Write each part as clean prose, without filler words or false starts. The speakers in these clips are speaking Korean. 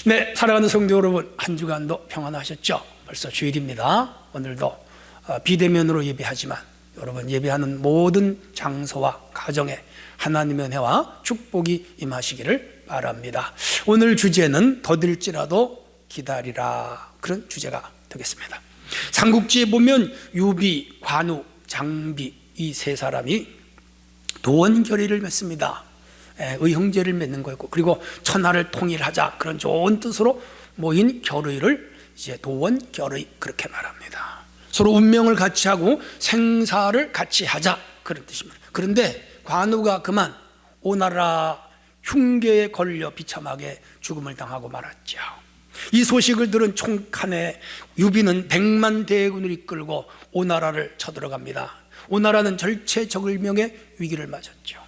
네, 사랑하는 성도 여러분, 한 주간도 평안하셨죠? 벌써 주일입니다. 오늘도 비대면으로 예배하지만 여러분 예배하는 모든 장소와 가정에 하나님의 은혜와 축복이 임하시기를 바랍니다. 오늘 주제는 더딜지라도 기다리라, 그런 주제가 되겠습니다. 삼국지에 보면 유비, 관우, 장비 이 세 사람이 도원결의를 맺습니다. 의형제를 맺는 거였고, 그리고 천하를 통일하자, 그런 좋은 뜻으로 모인 결의를 이제 도원결의 그렇게 말합니다. 서로 운명을 같이 하고 생사를 같이 하자, 그런 뜻입니다. 그런데 관우가 그만 오나라 흉계에 걸려 비참하게 죽음을 당하고 말았죠. 이 소식을 들은 총칸에 유비는 100만 대군을 이끌고 오나라를 쳐들어갑니다. 오나라는 절체절명의 위기를 맞았죠.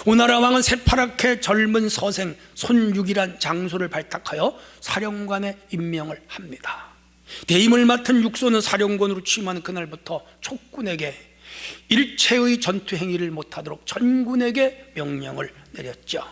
오나라 왕은 새파랗게 젊은 서생 손육이란 장소를 발탁하여 사령관에 임명을 합니다. 대임을 맡은 육소는 사령관으로 취임하는 그날부터 촉군에게 일체의 전투 행위를 못하도록 전군에게 명령을 내렸죠.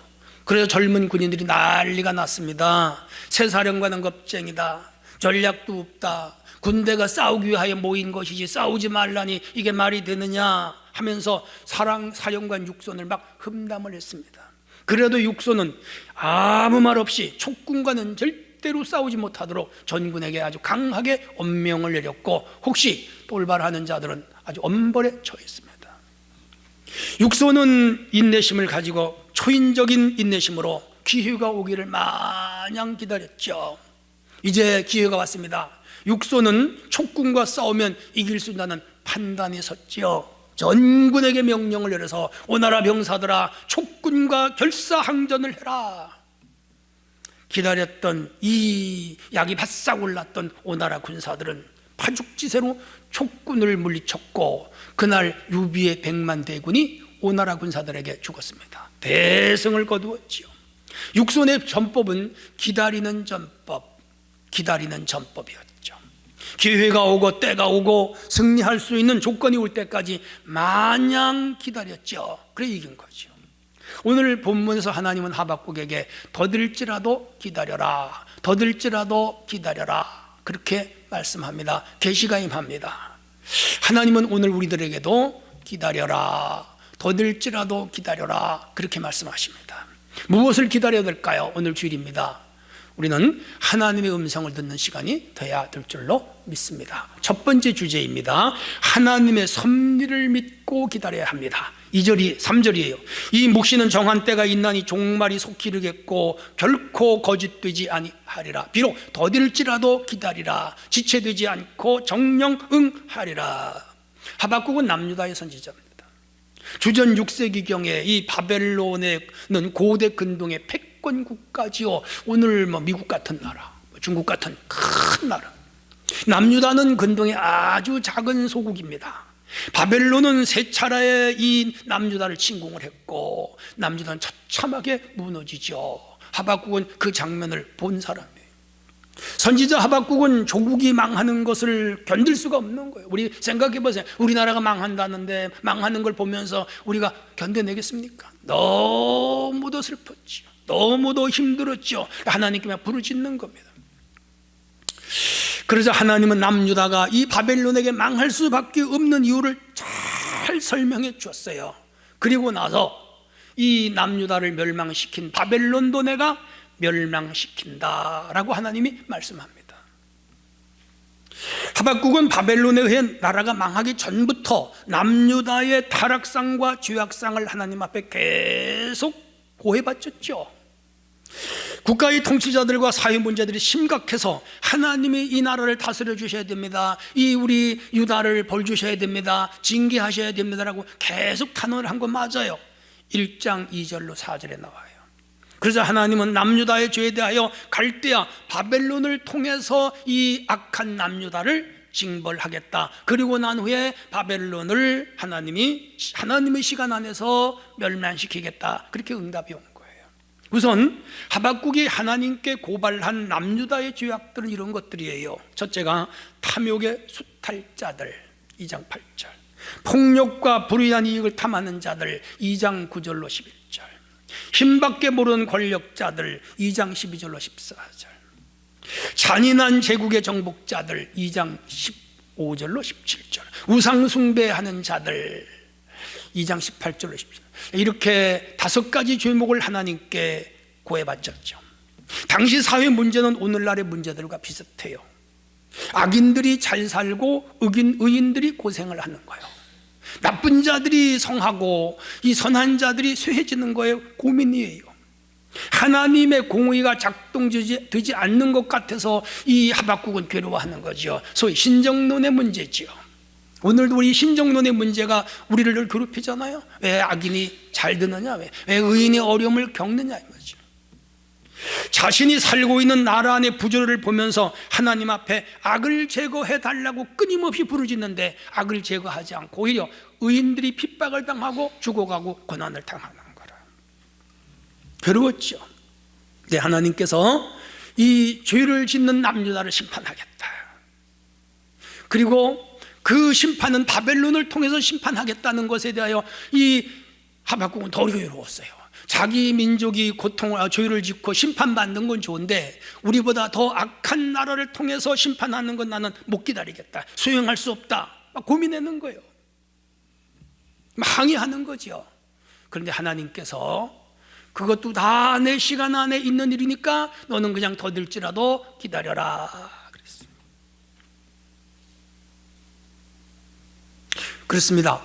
그래서 젊은 군인들이 난리가 났습니다. 새 사령관은 겁쟁이다, 전략도 없다, 군대가 싸우기 위하여 모인 것이지 싸우지 말라니 이게 말이 되느냐 하면서 사령관 육손을 막 흠담을 했습니다. 그래도 육손은 아무 말 없이 촉군과는 절대로 싸우지 못하도록 전군에게 아주 강하게 엄명을 내렸고, 혹시 돌발하는 자들은 아주 엄벌에 처했습니다. 육손은 인내심을 가지고 초인적인 인내심으로 기회가 오기를 마냥 기다렸죠. 이제 기회가 왔습니다. 육손은 촉군과 싸우면 이길 수 있다는 판단이 섰지요. 전군에게 명령을 내려서 오나라 병사들아, 촉군과 결사항전을 해라. 기다렸던 이 약이 바싹 올랐던 오나라 군사들은 파죽지세로 촉군을 물리쳤고, 그날 유비의 100만 대군이 오나라 군사들에게 죽었습니다. 대승을 거두었지요. 육손의 전법은 기다리는 전법이었죠. 기회가 오고 때가 오고 승리할 수 있는 조건이 올 때까지 마냥 기다렸죠. 그래 이긴 거죠. 오늘 본문에서 하나님은 하박국에게 더딜지라도 기다려라, 더딜지라도 기다려라, 그렇게 말씀합니다. 계시가 임합니다. 하나님은 오늘 우리들에게도 기다려라, 더딜지라도 기다려라, 그렇게 말씀하십니다. 무엇을 기다려야 될까요? 오늘 주일입니다. 우리는 하나님의 음성을 듣는 시간이 돼야 될 줄로 믿습니다. 첫 번째 주제입니다. 하나님의 섭리를 믿고 기다려야 합니다. 3절이에요. 이 묵시는 정한 때가 있나니 종말이 속히 이르겠고 결코 거짓되지 아니하리라. 비록 더딜지라도 기다리라. 지체되지 않고 정령 응하리라. 하박국은 남유다의 선지자입니다. 주전 6세기경에 이 바벨론에는 고대 근동의 패권 국가지요. 오늘 미국 같은 나라, 중국 같은 큰 나라. 남유다는 근동의 아주 작은 소국입니다. 바벨론은 세 차례에 이 남유다를 침공을 했고 남유다는 처참하게 무너지죠. 하박국은 그 장면을 본 사람이에요. 선지자 하박국은 조국이 망하는 것을 견딜 수가 없는 거예요. 우리 생각해 보세요. 우리나라가 망한다는데 망하는 걸 보면서 우리가 견뎌내겠습니까? 너무도 슬펐죠. 너무도 힘들었죠. 하나님께 부르짖는 겁니다. 그래서 하나님은 남유다가 이 바벨론에게 망할 수밖에 없는 이유를 잘 설명해 주었어요. 그리고 나서 이 남유다를 멸망시킨 바벨론도 내가 멸망시킨다라고 하나님이 말씀합니다. 하박국은 바벨론에 의해 나라가 망하기 전부터 남유다의 타락상과 죄악상을 하나님 앞에 계속 고해바쳤죠. 국가의 통치자들과 사회 문제들이 심각해서 하나님이 이 나라를 다스려 주셔야 됩니다, 이 우리 유다를 벌 주셔야 됩니다, 징계하셔야 됩니다라고 계속 탄원을 한 거 맞아요. 1장 2절로 4절에 나와요. 그래서 하나님은 남유다의 죄에 대하여 갈대아 바벨론을 통해서 이 악한 남유다를 징벌하겠다. 그리고 난 후에 바벨론을 하나님의 시간 안에서 멸망시키겠다. 그렇게 응답이 온 거예요. 우선 하박국이 하나님께 고발한 남유다의 죄악들은 이런 것들이에요. 첫째가 탐욕의 수탈자들 2장 8절, 폭력과 불의한 이익을 탐하는 자들 2장 9절로 11절, 힘밖에 모르는 권력자들 2장 12절로 14절, 잔인한 제국의 정복자들 2장 15절로 17절, 우상 숭배하는 자들 2장 18절로 17절, 이렇게 5가지 죄목을 하나님께 고해바쳤죠. 당시 사회 문제는 오늘날의 문제들과 비슷해요. 악인들이 잘 살고 의인들이 고생을 하는 거예요. 나쁜 자들이 성하고 이 선한 자들이 쇠해지는 거예요. 고민이에요. 하나님의 공의가 작동되지 않는 것 같아서 이 하박국은 괴로워하는 거죠. 소위 신정론의 문제지요. 오늘도 우리 신정론의 문제가 우리를 늘 괴롭히잖아요. 왜 악인이 잘 드느냐, 왜 의인이 어려움을 겪느냐 이 말이죠. 자신이 살고 있는 나라 안의 부조리를 보면서 하나님 앞에 악을 제거해 달라고 끊임없이 부르짖는데 악을 제거하지 않고 오히려 의인들이 핍박을 당하고 죽어가고 고난을 당하는 거라. 괴로웠죠. 근데 하나님께서 이 죄를 짓는 남유다를 심판하겠다. 그리고 그 심판은 바벨론을 통해서 심판하겠다는 것에 대하여 이 하박국은 더 괴로웠어요. 자기 민족이 죄를 짓고 심판받는 건 좋은데 우리보다 더 악한 나라를 통해서 심판하는 건 나는 못 기다리겠다, 수용할 수 없다, 막 고민하는 거예요. 항의하는 거죠. 그런데 하나님께서 그것도 다 내 시간 안에 있는 일이니까 너는 그냥 더딜지라도 기다려라 그랬어요. 그렇습니다.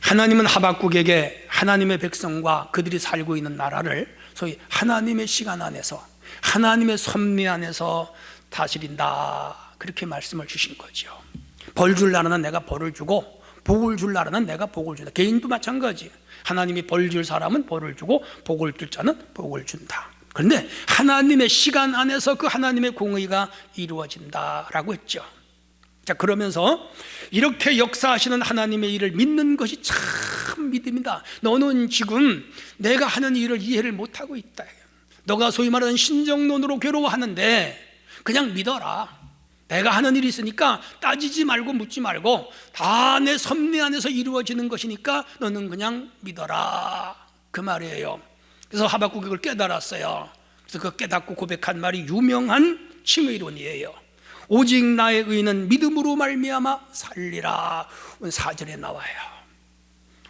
하나님은 하박국에게 하나님의 백성과 그들이 살고 있는 나라를 소위 하나님의 시간 안에서 하나님의 섭리 안에서 다스린다, 그렇게 말씀을 주신 거죠. 벌 줄 나라는 내가 벌을 주고 복을 줄 나라는 내가 복을 준다. 개인도 마찬가지. 하나님이 벌 줄 사람은 벌을 주고 복을 줄 자는 복을 준다. 그런데 하나님의 시간 안에서 그 하나님의 공의가 이루어진다라고 했죠. 자, 그러면서 이렇게 역사하시는 하나님의 일을 믿는 것이 참 믿음이다. 너는 지금 내가 하는 일을 이해를 못하고 있다. 너가 소위 말하는 신정론으로 괴로워하는데 그냥 믿어라. 내가 하는 일이 있으니까 따지지 말고 묻지 말고 다 내 섭리 안에서 이루어지는 것이니까 너는 그냥 믿어라, 그 말이에요. 그래서 하박국이 그걸 깨달았어요. 그래서 그 깨닫고 고백한 말이 유명한 칭의론이에요. 오직 나의 의는 믿음으로 말미암아 살리라. 4절에 나와요.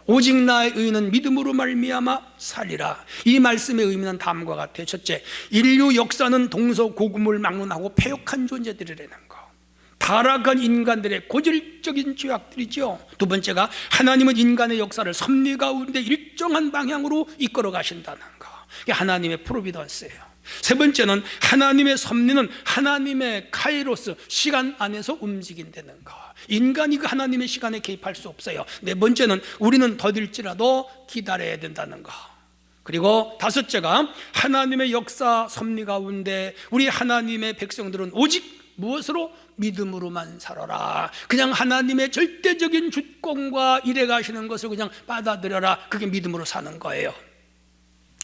오직 나의 의는 믿음으로 말미암아 살리라. 이 말씀의 의미는 다음과 같아요. 첫째, 인류 역사는 동서고금을 막론하고 패역한 존재들이라는 거, 타락한 인간들의 고질적인 죄악들이죠. 두 번째가 하나님은 인간의 역사를 섭리 가운데 일정한 방향으로 이끌어 가신다는 거, 이게 하나님의 프로비던스예요. 세 번째는 하나님의 섭리는 하나님의 카이로스, 시간 안에서 움직인다는 거, 인간이 그 하나님의 시간에 개입할 수 없어요. 네 번째는 우리는 더딜지라도 기다려야 된다는 거. 그리고 다섯째가 하나님의 역사 섭리 가운데 우리 하나님의 백성들은 오직 무엇으로? 믿음으로만 살아라. 그냥 하나님의 절대적인 주권과 일해 가시는 것을 그냥 받아들여라. 그게 믿음으로 사는 거예요.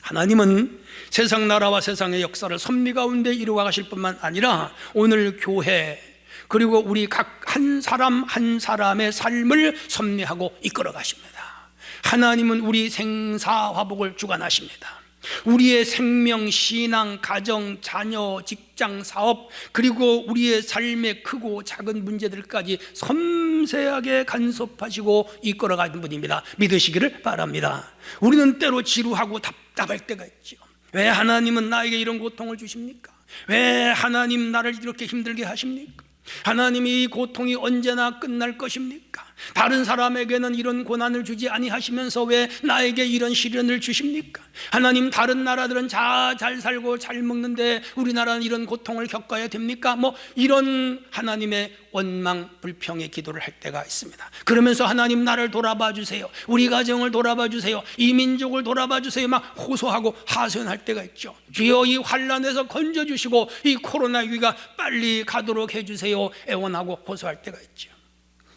하나님은 세상 나라와 세상의 역사를 섭리 가운데 이루어 가실 뿐만 아니라 오늘 교회 그리고 우리 각 한 사람 한 사람의 삶을 섭리하고 이끌어 가십니다. 하나님은 우리 생사화복을 주관하십니다. 우리의 생명, 신앙, 가정, 자녀, 직장, 사업, 그리고 우리의 삶의 크고 작은 문제들까지 섬세하게 간섭하시고 이끌어가는 분입니다. 믿으시기를 바랍니다. 우리는 때로 지루하고 답답할 때가 있죠. 왜 하나님은 나에게 이런 고통을 주십니까? 왜 하나님 나를 이렇게 힘들게 하십니까? 하나님이 이 고통이 언제나 끝날 것입니까? 다른 사람에게는 이런 고난을 주지 아니하시면서 왜 나에게 이런 시련을 주십니까? 하나님, 다른 나라들은 잘 살고 잘 먹는데 우리나라는 이런 고통을 겪어야 됩니까? 이런 하나님의 원망 불평의 기도를 할 때가 있습니다. 그러면서 하나님, 나를 돌아봐 주세요, 우리 가정을 돌아봐 주세요, 이 민족을 돌아봐 주세요, 막 호소하고 하소연할 때가 있죠. 주여, 이 환난에서 건져주시고 이 코로나 위기가 빨리 가도록 해주세요, 애원하고 호소할 때가 있죠.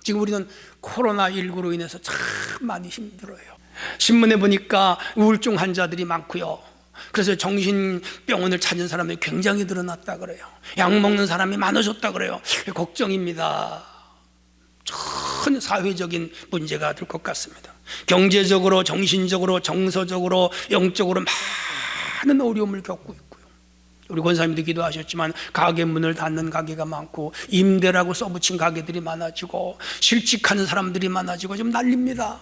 지금 우리는 코로나19로 인해서 참 많이 힘들어요. 신문에 보니까 우울증 환자들이 많고요. 그래서 정신병원을 찾은 사람들이 굉장히 늘어났다 그래요. 약 먹는 사람이 많아졌다 그래요. 걱정입니다. 큰 사회적인 문제가 될 것 같습니다. 경제적으로, 정신적으로, 정서적으로, 영적으로 많은 어려움을 겪고 있고요. 우리 권사님도 기도하셨지만 가게 문을 닫는 가게가 많고 임대라고 써붙인 가게들이 많아지고 실직하는 사람들이 많아지고 좀 난립니다.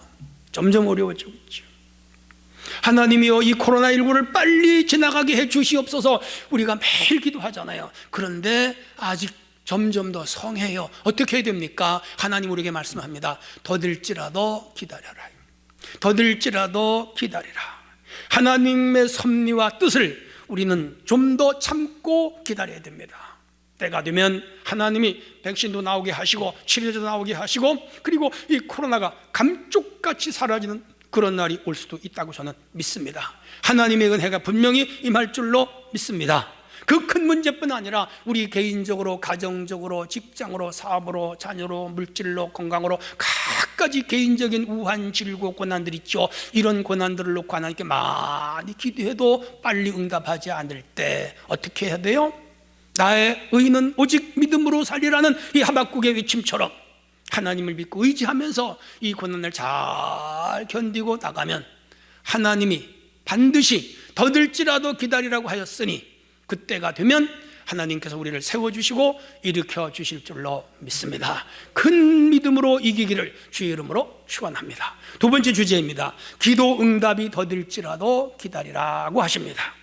점점 어려워지고 있죠. 하나님이여, 이 코로나19를 빨리 지나가게 해 주시옵소서. 우리가 매일 기도하잖아요. 그런데 아직 점점 더 성해요. 어떻게 해야 됩니까? 하나님 우리에게 말씀합니다. 더딜지라도 기다려라. 더딜지라도 기다리라. 하나님의 섭리와 뜻을 우리는 좀 더 참고 기다려야 됩니다. 때가 되면 하나님이 백신도 나오게 하시고 치료제도 나오게 하시고 그리고 이 코로나가 감쪽같이 사라지는 그런 날이 올 수도 있다고 저는 믿습니다. 하나님의 은혜가 분명히 임할 줄로 믿습니다. 그 큰 문제뿐 아니라 우리 개인적으로, 가정적으로, 직장으로, 사업으로, 자녀로, 물질로, 건강으로 각가지 개인적인 우한, 질고, 고난들이 있죠. 이런 고난들을 놓고 하나님께 많이 기도해도 빨리 응답하지 않을 때 어떻게 해야 돼요? 나의 의는 오직 믿음으로 살리라는 이 하박국의 외침처럼 하나님을 믿고 의지하면서 이 고난을 잘 견디고 나가면 하나님이 반드시 더딜지라도 기다리라고 하였으니 그때가 되면 하나님께서 우리를 세워주시고 일으켜 주실 줄로 믿습니다. 큰 믿음으로 이기기를 주의 이름으로 축원합니다. 두 번째 주제입니다. 기도 응답이 더딜지라도 기다리라고 하십니다.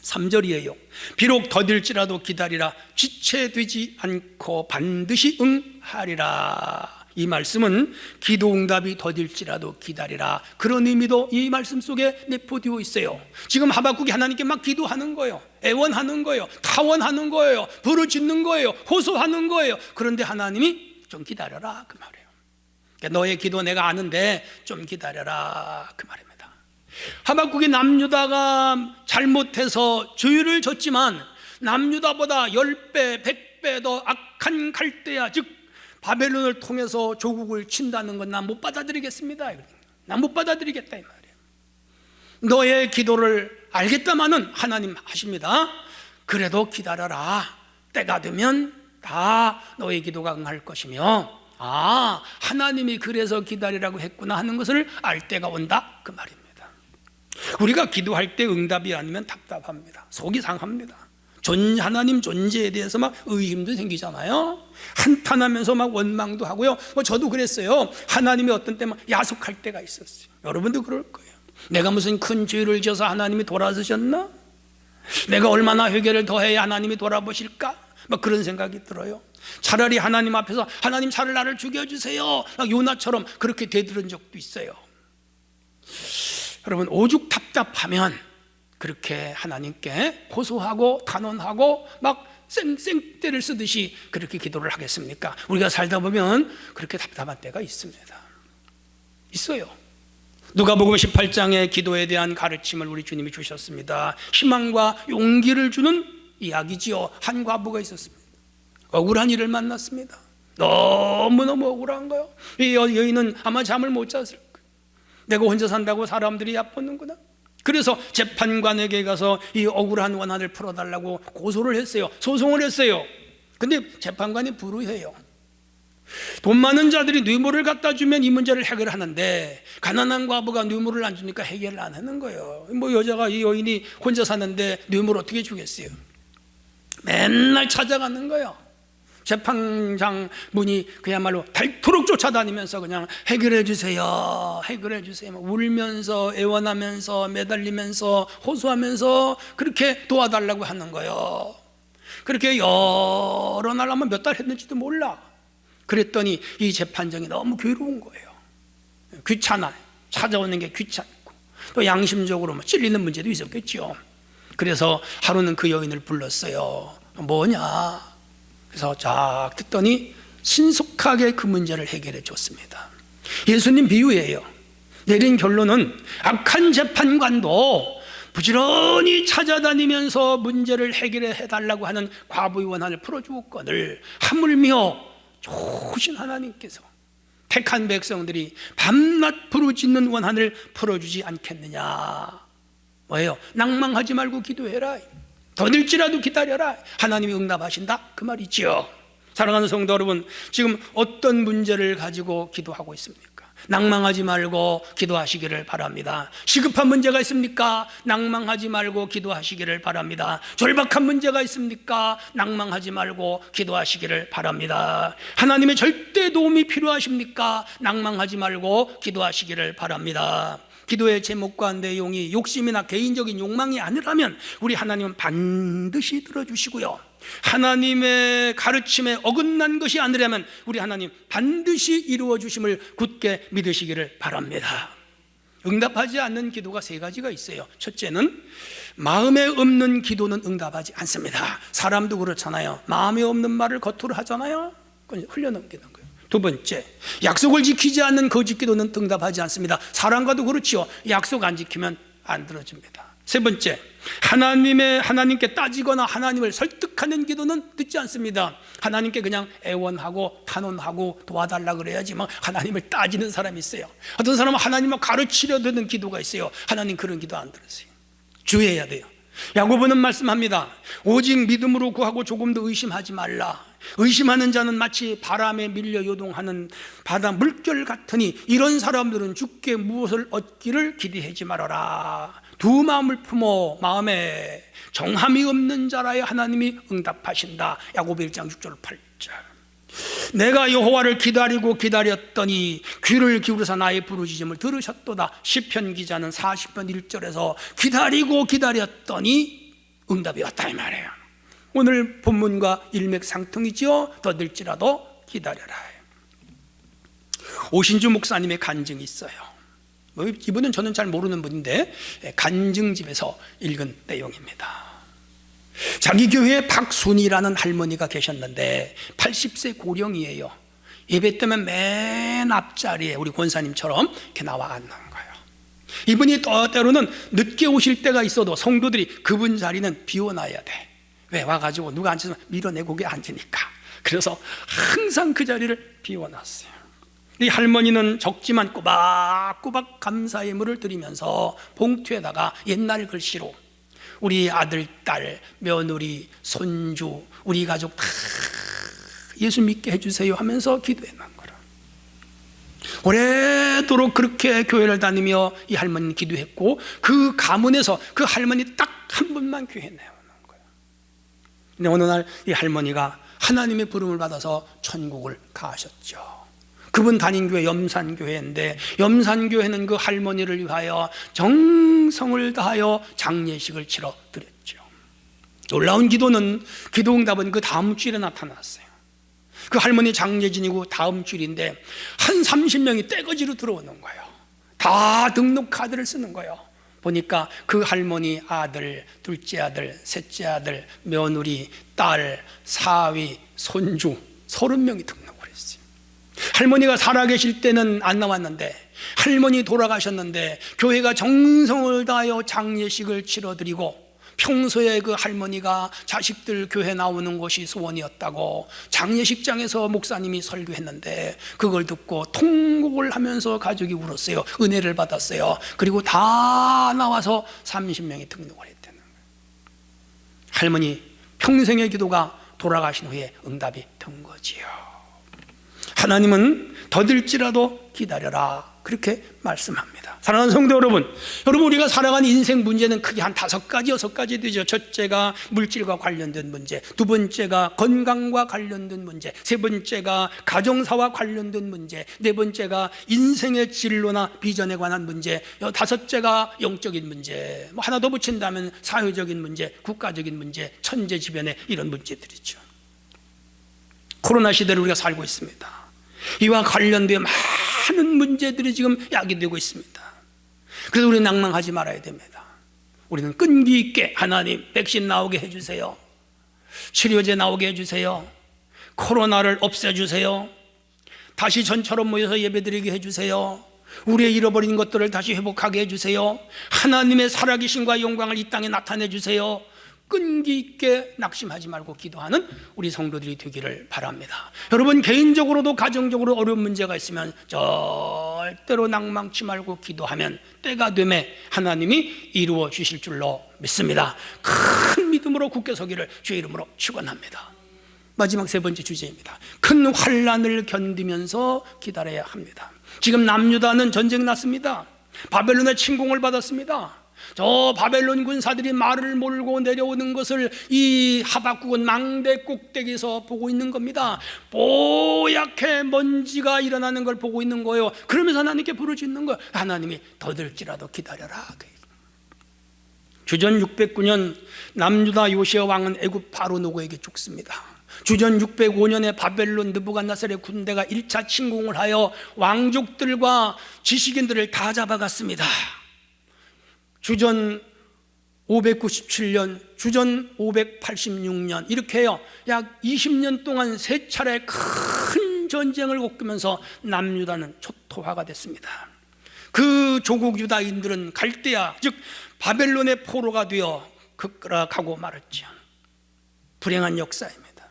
3절이에요. 비록 더딜지라도 기다리라, 지체되지 않고 반드시 응하리라. 이 말씀은 기도 응답이 더딜지라도 기다리라, 그런 의미도 이 말씀 속에 내포되어 있어요. 지금 하박국이 하나님께 막 기도하는 거예요. 애원하는 거예요. 타원하는 거예요. 부르짖는 거예요. 호소하는 거예요. 그런데 하나님이 좀 기다려라 그 말이에요. 그러니까 너의 기도 내가 아는데 좀 기다려라 그 말입니다. 하박국이 남유다가 잘못해서 죄를 졌지만 남유다보다 10배, 100배 더 악한 갈대아, 즉 바벨론을 통해서 조국을 친다는 건 난 못 받아들이겠습니다. 난 못 받아들이겠다 이 말이에요. 너의 기도를 알겠다마는 하나님 하십니다. 그래도 기다려라. 때가 되면 다 너의 기도가 응할 것이며, 아, 하나님이 그래서 기다리라고 했구나 하는 것을 알 때가 온다 그 말입니다. 우리가 기도할 때 응답이 아니면 답답합니다. 속이 상합니다. 하나님 존재에 대해서 막 의심도 생기잖아요. 한탄하면서 막 원망도 하고요. 저도 그랬어요. 하나님이 어떤 때 막 야속할 때가 있었어요. 여러분도 그럴 거예요. 내가 무슨 큰 죄를 지어서 하나님이 돌아서셨나? 내가 얼마나 회개를 더 해야 하나님이 돌아보실까? 막 그런 생각이 들어요. 차라리 하나님 앞에서 하나님 차라리 나를 죽여주세요, 요나처럼 그렇게 되들은 적도 있어요. 여러분, 오죽 답답하면 그렇게 하나님께 호소하고 단언하고 막 생떼를 쓰듯이 그렇게 기도를 하겠습니까? 우리가 살다 보면 그렇게 답답한 때가 있습니다. 있어요. 누가복음 18장의 기도에 대한 가르침을 우리 주님이 주셨습니다. 희망과 용기를 주는 이야기지요. 한 과부가 있었습니다. 억울한 일을 만났습니다. 너무너무 억울한 거예요. 이 여인은 아마 잠을 못 잤을 거예요. 내가 혼자 산다고 사람들이 얕보는구나. 그래서 재판관에게 가서 이 억울한 원한을 풀어달라고 고소를 했어요. 소송을 했어요. 근데 재판관이 불의해요. 돈 많은 자들이 뇌물을 갖다 주면 이 문제를 해결하는데 가난한 과부가 뇌물을 안 주니까 해결을 안 하는 거예요. 여자가, 이 여인이 혼자 사는데 뇌물 어떻게 주겠어요? 맨날 찾아가는 거예요. 재판장 분이 그야말로 닳도록 쫓아다니면서 그냥 해결해 주세요, 해결해 주세요, 울면서 애원하면서 매달리면서 호소하면서 그렇게 도와달라고 하는 거예요. 그렇게 여러 날 아마 몇 달 했는지도 몰라. 그랬더니 이 재판장이 너무 괴로운 거예요. 귀찮아요. 찾아오는 게 귀찮고 또 양심적으로 찔리는 문제도 있었겠죠. 그래서 하루는 그 여인을 불렀어요. 뭐냐? 그래서 쫙 듣더니 신속하게 그 문제를 해결해 줬습니다. 예수님 비유예요. 내린 결론은 악한 재판관도 부지런히 찾아다니면서 문제를 해결해 달라고 하는 과부의 원한을 풀어주었거늘 하물며 좋으신 하나님께서 택한 백성들이 밤낮 부르짖는 원한을 풀어주지 않겠느냐. 뭐예요? 낭망하지 말고 기도해라. 더딜지라도 기다려라. 하나님이 응답하신다 그 말이죠. 사랑하는 성도 여러분, 지금 어떤 문제를 가지고 기도하고 있습니까? 낭망하지 말고 기도하시기를 바랍니다. 시급한 문제가 있습니까? 낭망하지 말고 기도하시기를 바랍니다. 절박한 문제가 있습니까? 낭망하지 말고 기도하시기를 바랍니다. 하나님의 절대 도움이 필요하십니까? 낭망하지 말고 기도하시기를 바랍니다. 기도의 제목과 내용이 욕심이나 개인적인 욕망이 아니라면 우리 하나님은 반드시 들어주시고요, 하나님의 가르침에 어긋난 것이 아니라면 우리 하나님 반드시 이루어 주심을 굳게 믿으시기를 바랍니다. 응답하지 않는 기도가 세 가지가 있어요. 첫째는 마음에 없는 기도는 응답하지 않습니다. 사람도 그렇잖아요. 마음에 없는 말을 겉으로 하잖아요. 그건 흘려넘기는 거예요. 두 번째, 약속을 지키지 않는 거짓 기도는 응답하지 않습니다. 사람과도 그렇지요. 약속 안 지키면 안 들어줍니다. 세 번째, 하나님께 따지거나 하나님을 설득하는 기도는 듣지 않습니다. 하나님께 그냥 애원하고 탄원하고 도와달라 그래야지 막 하나님을 따지는 사람이 있어요. 어떤 사람은 하나님을 가르치려 드는 기도가 있어요. 하나님 그런 기도 안 들으세요. 주의해야 돼요. 야고보는 말씀합니다. 오직 믿음으로 구하고 조금 더 의심하지 말라. 의심하는 자는 마치 바람에 밀려 요동하는 바다 물결 같으니 이런 사람들은 주께 무엇을 얻기를 기대하지 말아라. 두 마음을 품어 마음에 정함이 없는 자라야 하나님이 응답하신다. 야고보 1장 6절 8절. 내가 여호와를 기다리고 기다렸더니 귀를 기울여서 나의 부르짖음을 들으셨도다. 시편 기자는 40편 1절에서 기다리고 기다렸더니 응답이 왔다 이 말이에요. 오늘 본문과 일맥상통이지요. 더딜지라도 기다려라. 오신주 목사님의 간증이 있어요. 이분은 저는 잘 모르는 분인데 간증집에서 읽은 내용입니다. 자기 교회에 박순이라는 할머니가 계셨는데 80세 고령이에요. 예배 때문에 맨 앞자리에 우리 권사님처럼 이렇게 나와 앉는 거예요. 이분이 때로는 늦게 오실 때가 있어도 성도들이 그분 자리는 비워놔야 돼. 왜? 와가지고 누가 앉으면 밀어내고 거기에 앉으니까. 그래서 항상 그 자리를 비워놨어요. 이 할머니는 적지만 꼬박꼬박 감사의 물을 드리면서 봉투에다가 옛날 글씨로 우리 아들, 딸, 며느리, 손주, 우리 가족 다 예수 믿게 해주세요 하면서 기도해 놓은 거라. 오래도록 그렇게 교회를 다니며 이 할머니는 기도했고 그 가문에서 그 할머니 딱 한 분만 교회 내오는 거예요. 근데 어느 날 이 할머니가 하나님의 부름을 받아서 천국을 가셨죠. 그분 다닌 교회 염산교회인데 염산교회는 그 할머니를 위하여 정성을 다하여 장례식을 치러 드렸죠. 놀라운 기도는 기도 응답은 그 다음 주일에 나타났어요. 그 할머니 장례 지니고 다음 주일인데 한 30명이 떼거지로 들어오는 거예요. 다 등록 카드를 쓰는 거예요. 보니까 그 할머니 아들, 둘째 아들, 셋째 아들, 며느리, 딸, 사위, 손주 30명이 등록을 했어요. 할머니가 살아계실 때는 안 나왔는데 할머니 돌아가셨는데 교회가 정성을 다하여 장례식을 치러드리고 평소에 그 할머니가 자식들 교회 나오는 것이 소원이었다고 장례식장에서 목사님이 설교했는데 그걸 듣고 통곡을 하면서 가족이 울었어요. 은혜를 받았어요. 그리고 다 나와서 30명이 등록을 했다는 거예요. 할머니 평생의 기도가 돌아가신 후에 응답이 된 거지요. 하나님은 더딜지라도 기다려라 그렇게 말씀합니다. 사랑하는 성도 여러분, 우리가 살아가는 인생 문제는 크게 한 5가지, 6가지 되죠. 첫째가 물질과 관련된 문제, 두 번째가 건강과 관련된 문제, 세 번째가 가정사와 관련된 문제, 네 번째가 인생의 진로나 비전에 관한 문제, 다섯째가 영적인 문제, 하나 더 붙인다면 사회적인 문제, 국가적인 문제, 천재지변의 이런 문제들이죠. 코로나 시대를 우리가 살고 있습니다. 이와 관련된 많은 문제들이 지금 야기되고 있습니다. 그래서 우리는 낭망하지 말아야 됩니다. 우리는 끈기 있게 하나님 백신 나오게 해주세요. 치료제 나오게 해주세요. 코로나를 없애주세요. 다시 전처럼 모여서 예배드리게 해주세요. 우리의 잃어버린 것들을 다시 회복하게 해주세요. 하나님의 살아계심과 영광을 이 땅에 나타내 주세요. 끈기 있게 낙심하지 말고 기도하는 우리 성도들이 되기를 바랍니다. 여러분 개인적으로도 가정적으로 어려운 문제가 있으면 절대로 낭망치 말고 기도하면 때가 되매 하나님이 이루어 주실 줄로 믿습니다. 큰 믿음으로 굳게 서기를 주의 이름으로 축원합니다. 마지막 세 번째 주제입니다. 큰 환난을 견디면서 기다려야 합니다. 지금 남유다는 전쟁 났습니다. 바벨론의 침공을 받았습니다. 저 바벨론 군사들이 말을 몰고 내려오는 것을 이 하박국은 망대 꼭대기에서 보고 있는 겁니다. 뽀얗게 먼지가 일어나는 걸 보고 있는 거예요. 그러면서 하나님께 부르짖는 거예요. 하나님이 더딜지라도 기다려라. 주전 609년 남유다 요시야 왕은 애굽 바로 노고에게 죽습니다. 주전 605년에 바벨론 느부갓네살의 군대가 1차 침공을 하여 왕족들과 지식인들을 다 잡아갔습니다. 주전 597년, 주전 586년 이렇게 해요. 약 20년 동안 세 차례 큰 전쟁을 겪으면서 남유다는 초토화가 됐습니다. 그 조국 유다인들은 갈대아, 즉 바벨론의 포로가 되어 급락하고 말았죠. 불행한 역사입니다.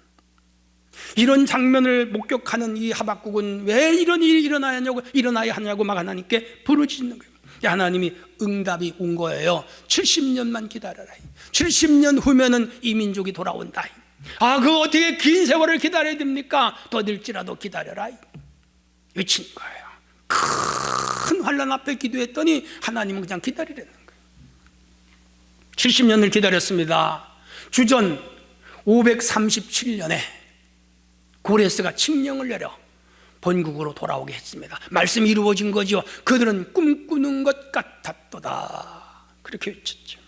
이런 장면을 목격하는 이 하박국은 왜 이런 일이 일어나야 하냐고 막 하나님께 부르짖는 거예요. 하나님이 응답이 온 거예요. 70년만 기다려라. 70년 후면은 이 민족이 돌아온다. 그거 어떻게 긴 세월을 기다려야 됩니까? 더딜지라도 기다려라. 외친 거예요. 큰 환난 앞에 기도했더니 하나님은 그냥 기다리라는 거예요. 70년을 기다렸습니다. 주전 537년에 고레스가 칙령을 내려 본국으로 돌아오게 했습니다. 말씀이 이루어진 거죠. 그들은 꿈꾸는 것 같았도다. 그렇게 외쳤죠.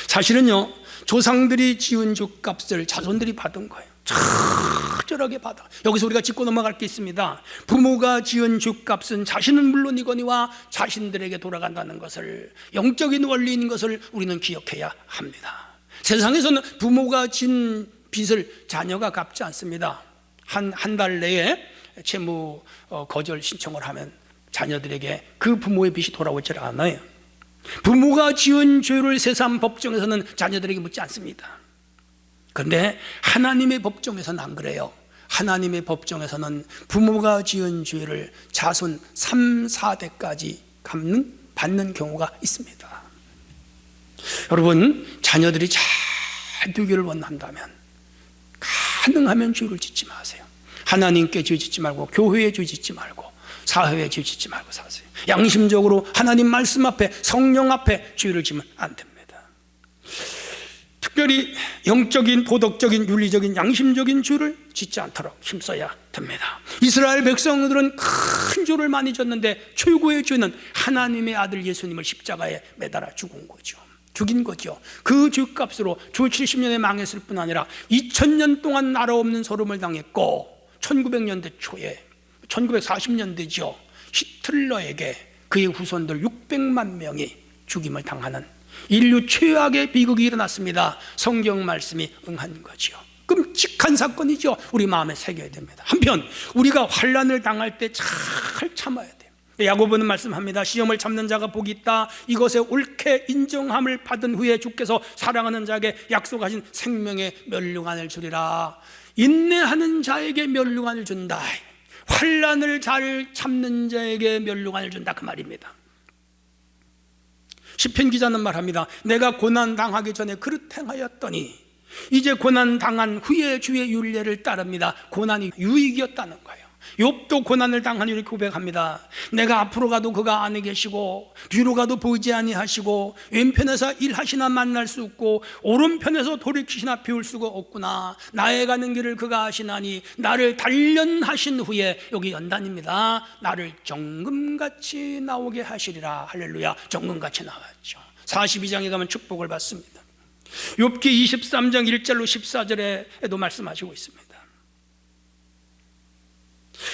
사실은요, 조상들이 지은 죗값을 자손들이 받은 거예요. 적절하게 받아. 여기서 우리가 짚고 넘어갈 게 있습니다. 부모가 지은 죗값은 자신은 물론이거니와 자신들에게 돌아간다는 것을, 영적인 원리인 것을 우리는 기억해야 합니다. 세상에서는 부모가 진 빚을 자녀가 갚지 않습니다. 한 달 내에 채무 거절 신청을 하면 자녀들에게 그 부모의 빚이 돌아오질 않아요. 부모가 지은 죄를 세상 법정에서는 자녀들에게 묻지 않습니다. 그런데 하나님의 법정에서는 안 그래요. 하나님의 법정에서는 부모가 지은 죄를 자손 3, 4대까지 받는 경우가 있습니다. 여러분, 자녀들이 잘 되기를 원한다면 가능하면 죄를 짓지 마세요. 하나님께 죄 짓지 말고, 교회에 죄 짓지 말고, 사회에 죄 짓지 말고 사세요. 양심적으로 하나님 말씀 앞에, 성령 앞에 죄를 지면 안 됩니다. 특별히 영적인, 도덕적인, 윤리적인, 양심적인 죄를 짓지 않도록 힘써야 됩니다. 이스라엘 백성들은 큰 죄를 많이 졌는데 최고의 죄는 하나님의 아들 예수님을 십자가에 매달아 죽인 거죠. 그 죄값으로 주 70년에 망했을 뿐 아니라 2000년 동안 나라 없는 소름을 당했고, 1900년대 초에, 1940년대죠, 히틀러에게 그의 후손들 600만 명이 죽임을 당하는 인류 최악의 비극이 일어났습니다. 성경 말씀이 응한 거죠. 끔찍한 사건이죠. 우리 마음에 새겨야 됩니다. 한편 우리가 환난을 당할 때 잘 참아야 돼요. 야고보는 말씀합니다. 시험을 참는 자가 복이 있다. 이것에 옳게 인정함을 받은 후에 주께서 사랑하는 자에게 약속하신 생명의 면류관을 주리라. 인내하는 자에게 면류관을 준다. 환난을 잘 참는 자에게 면류관을 준다, 그 말입니다. 시편 기자는 말합니다. 내가 고난 당하기 전에 그릇 행하였더니 이제 고난 당한 후에 주의 율례를 따릅니다. 고난이 유익이었다는 거예요. 욥도 고난을 당한 이렇게 고백합니다. 내가 앞으로 가도 그가 안에 계시고 뒤로 가도 보이지 아니하시고 왼편에서 일하시나 만날 수 없고 오른편에서 돌이키시나 비울 수가 없구나. 나의 가는 길을 그가 아시나니 나를 단련하신 후에, 여기 연단입니다, 나를 정금같이 나오게 하시리라. 할렐루야. 정금같이 나왔죠. 42장에 가면 축복을 받습니다. 욥기 23장 1절로 14절에도 말씀하시고 있습니다.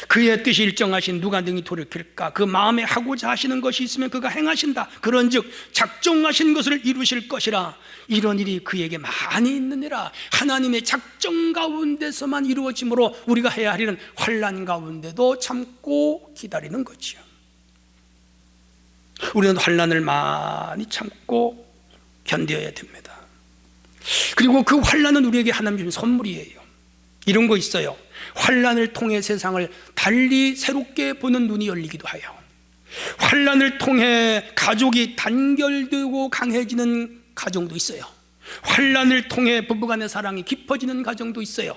그의 뜻이 일정하신 누가 능히 돌이킬까? 그 마음에 하고자 하시는 것이 있으면 그가 행하신다. 그런즉 작정하신 것을 이루실 것이라. 이런 일이 그에게 많이 있느니라. 하나님의 작정 가운데서만 이루어지므로 우리가 해야 할 일은 환난 가운데도 참고 기다리는 거지요. 우리는 환난을 많이 참고 견뎌야 됩니다. 그리고 그 환난은 우리에게 하나님 주신 선물이에요. 이런 거 있어요. 환난을 통해 세상을 달리 새롭게 보는 눈이 열리기도 하여, 환난을 통해 가족이 단결되고 강해지는 가정도 있어요. 환난을 통해 부부간의 사랑이 깊어지는 가정도 있어요.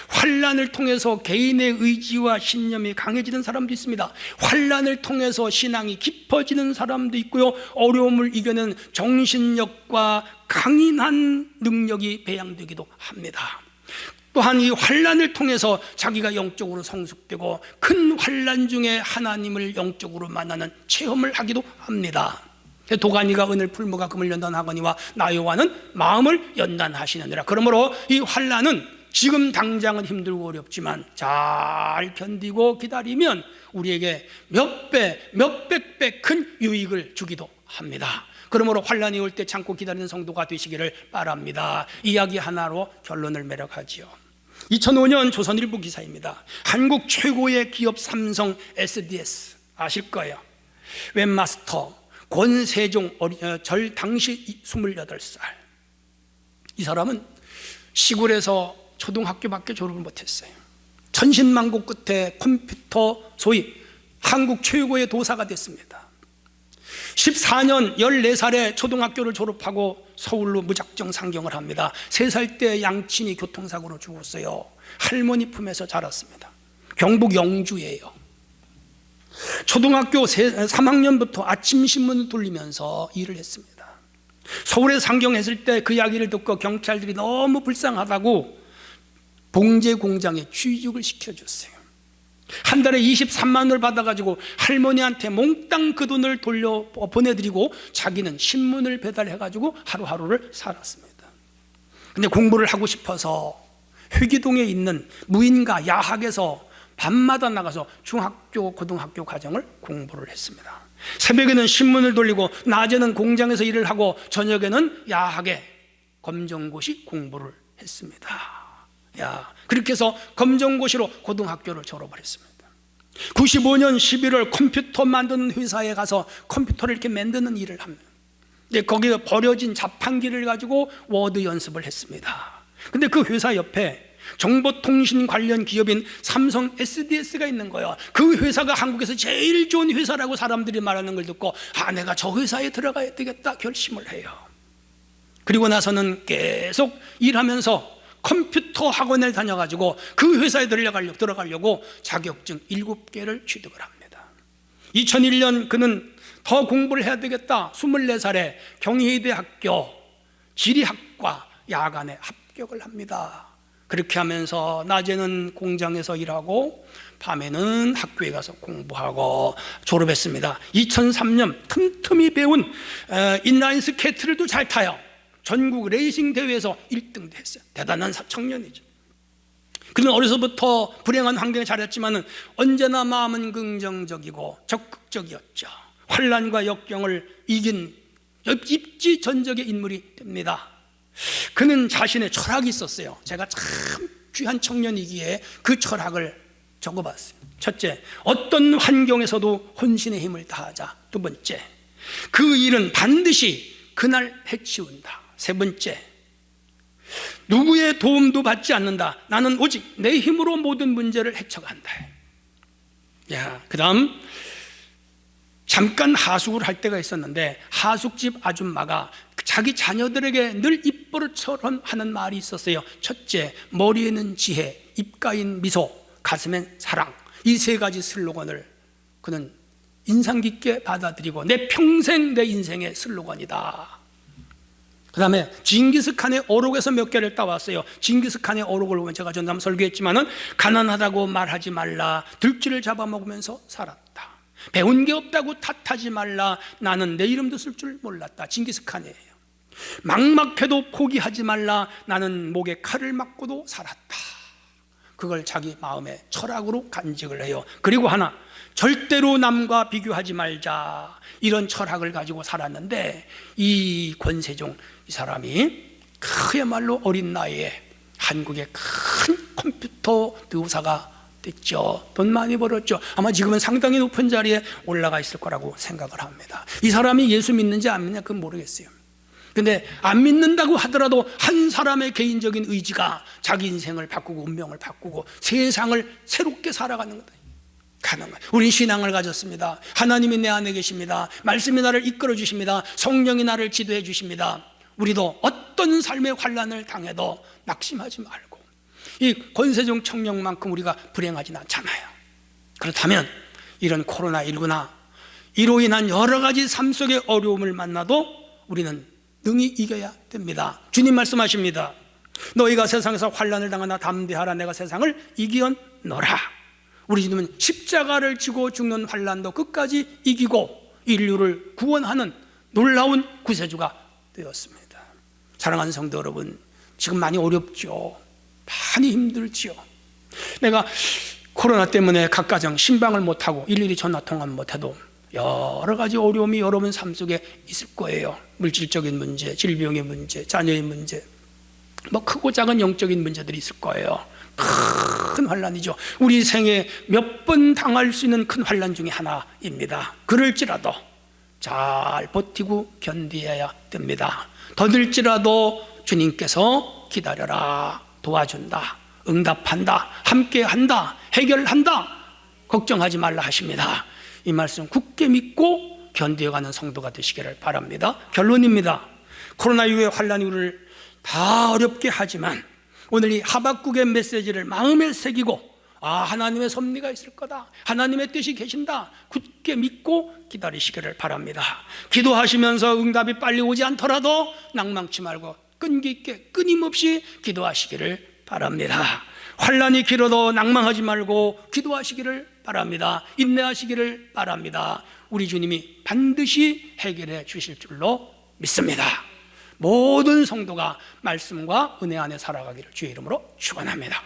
환난을 통해서 개인의 의지와 신념이 강해지는 사람도 있습니다. 환난을 통해서 신앙이 깊어지는 사람도 있고요, 어려움을 이겨내는 정신력과 강인한 능력이 배양되기도 합니다. 또한 이 환난을 통해서 자기가 영적으로 성숙되고 큰 환난 중에 하나님을 영적으로 만나는 체험을 하기도 합니다. 도가니가 은을 풀무가 금을 연단하거니와 나 여호와는 마음을 연단하시느니라. 그러므로 이 환난은 지금 당장은 힘들고 어렵지만 잘 견디고 기다리면 우리에게 몇 배, 몇백 배 큰 유익을 주기도 합니다. 그러므로 환난이 올 때 참고 기다리는 성도가 되시기를 바랍니다. 이야기 하나로 결론을 매력하지요. 2005년 조선일보 기사입니다. 한국 최고의 기업 삼성 SDS 아실 거예요. 웹마스터 권세종 당시 28살. 이 사람은 시골에서 초등학교밖에 졸업을 못했어요. 천신만고 끝에 컴퓨터 소위 한국 최고의 도사가 됐습니다. 14년 14살에 초등학교를 졸업하고 서울로 무작정 상경을 합니다. 3살 때 양친이 교통사고로 죽었어요. 할머니 품에서 자랐습니다. 경북 영주예요. 초등학교 3학년부터 아침 신문을 돌리면서 일을 했습니다. 서울에 상경했을 때 그 이야기를 듣고 경찰들이 너무 불쌍하다고 봉제 공장에 취직을 시켜줬어요. 한 달에 23만 원을 받아가지고 할머니한테 몽땅 그 돈을 돌려 보내드리고 자기는 신문을 배달해가지고 하루하루를 살았습니다. 근데 공부를 하고 싶어서 회기동에 있는 무인가 야학에서 밤마다 나가서 중학교, 고등학교 과정을 공부를 했습니다. 새벽에는 신문을 돌리고 낮에는 공장에서 일을 하고 저녁에는 야학에 검정고시 공부를 했습니다. 그렇게 해서 검정고시로 고등학교를 졸업을 했습니다. 95년 11월 컴퓨터 만드는 회사에 가서 컴퓨터를 이렇게 만드는 일을 합니다. 거기에 버려진 자판기를 가지고 워드 연습을 했습니다. 근데 그 회사 옆에 정보통신 관련 기업인 삼성 SDS가 있는 거예요. 그 회사가 한국에서 제일 좋은 회사라고 사람들이 말하는 걸 듣고 내가 저 회사에 들어가야 되겠다 결심을 해요. 그리고 나서는 계속 일하면서 컴퓨터 학원을 다녀가지고 그 회사에 들어가려고 자격증 7개를 취득을 합니다. 2001년 그는 더 공부를 해야 되겠다 24살에 경희대학교 지리학과 야간에 합격을 합니다. 그렇게 하면서 낮에는 공장에서 일하고 밤에는 학교에 가서 공부하고 졸업했습니다. 2003년 틈틈이 배운 인라인 스케이트를 잘 타요. 전국 레이싱 대회에서 1등도 했어요. 대단한 청년이죠. 그는 어려서부터 불행한 환경에 자랐지만 언제나 마음은 긍정적이고 적극적이었죠. 환난과 역경을 이긴 입지전적의 인물이 됩니다. 그는 자신의 철학이 있었어요. 제가 참 귀한 청년이기에 그 철학을 적어봤어요. 첫째, 어떤 환경에서도 혼신의 힘을 다하자. 두 번째, 그 일은 반드시 그날 해치운다. 세 번째, 누구의 도움도 받지 않는다. 나는 오직 내 힘으로 모든 문제를 헤쳐간다. 그 다음, 잠깐 하숙을 할 때가 있었는데 하숙집 아줌마가 자기 자녀들에게 늘 입버릇처럼 하는 말이 있었어요. 첫째, 머리에는 지혜, 입가엔 미소, 가슴엔 사랑. 이 3가지 슬로건을 그는 인상 깊게 받아들이고 내 평생 내 인생의 슬로건이다. 그 다음에 징기스칸의 어록에서 몇 개를 따왔어요. 징기스칸의 어록을 보면 제가 전담 설교했지만은 가난하다고 말하지 말라. 들쥐를 잡아먹으면서 살았다. 배운 게 없다고 탓하지 말라. 나는 내 이름도 쓸 줄 몰랐다. 징기스칸이에요. 막막해도 포기하지 말라. 나는 목에 칼을 맞고도 살았다. 그걸 자기 마음의 철학으로 간직을 해요. 그리고 하나, 절대로 남과 비교하지 말자. 이런 철학을 가지고 살았는데 이 권세종 이 사람이 그야말로 어린 나이에 한국의 큰 컴퓨터 대우사가 됐죠. 돈 많이 벌었죠. 아마 지금은 상당히 높은 자리에 올라가 있을 거라고 생각을 합니다. 이 사람이 예수 믿는지 안 믿냐 그건 모르겠어요. 근데 안 믿는다고 하더라도 한 사람의 개인적인 의지가 자기 인생을 바꾸고 운명을 바꾸고 세상을 새롭게 살아가는 거다. 가능한. 우린 신앙을 가졌습니다. 하나님이 내 안에 계십니다. 말씀이 나를 이끌어 주십니다. 성령이 나를 지도해 주십니다. 우리도 어떤 삶의 환난을 당해도 낙심하지 말고 이 권세종 청령만큼 우리가 불행하진 않잖아요. 그렇다면 이런 코로나19나 이로 인한 여러 가지 삶 속의 어려움을 만나도 우리는 능히 이겨야 됩니다. 주님 말씀하십니다. 너희가 세상에서 환난을 당하나 담대하라. 내가 세상을 이기었노라. 우리 주님은 십자가를 지고 죽는 환난도 끝까지 이기고 인류를 구원하는 놀라운 구세주가 되었습니다. 사랑하는 성도 여러분, 지금 많이 어렵죠. 많이 힘들지요. 내가 코로나 때문에 각 가정 신방을 못하고 일일이 전화 통화 못해도 여러 가지 어려움이 여러분 삶 속에 있을 거예요. 물질적인 문제, 질병의 문제, 자녀의 문제, 크고 작은 영적인 문제들이 있을 거예요. 큰 환난이죠. 우리 생에 몇 번 당할 수 있는 큰 환난 중에 하나입니다. 그럴지라도 잘 버티고 견디어야 됩니다. 더딜지라도 주님께서 기다려라, 도와준다, 응답한다, 함께한다, 해결한다, 걱정하지 말라 하십니다. 이 말씀 굳게 믿고 견디어가는 성도가 되시기를 바랍니다. 결론입니다. 코로나19의 환난이 우리를 다 어렵게 하지만 오늘 이 하박국의 메시지를 마음에 새기고 하나님의 섭리가 있을 거다, 하나님의 뜻이 계신다, 굳게 믿고 기다리시기를 바랍니다. 기도하시면서 응답이 빨리 오지 않더라도 낭망치 말고 끈기 있게 끊임없이 기도하시기를 바랍니다. 환난이 길어도 낭망하지 말고 기도하시기를 바랍니다. 인내하시기를 바랍니다. 우리 주님이 반드시 해결해 주실 줄로 믿습니다. 모든 성도가 말씀과 은혜 안에 살아가기를 주의 이름으로 축원합니다.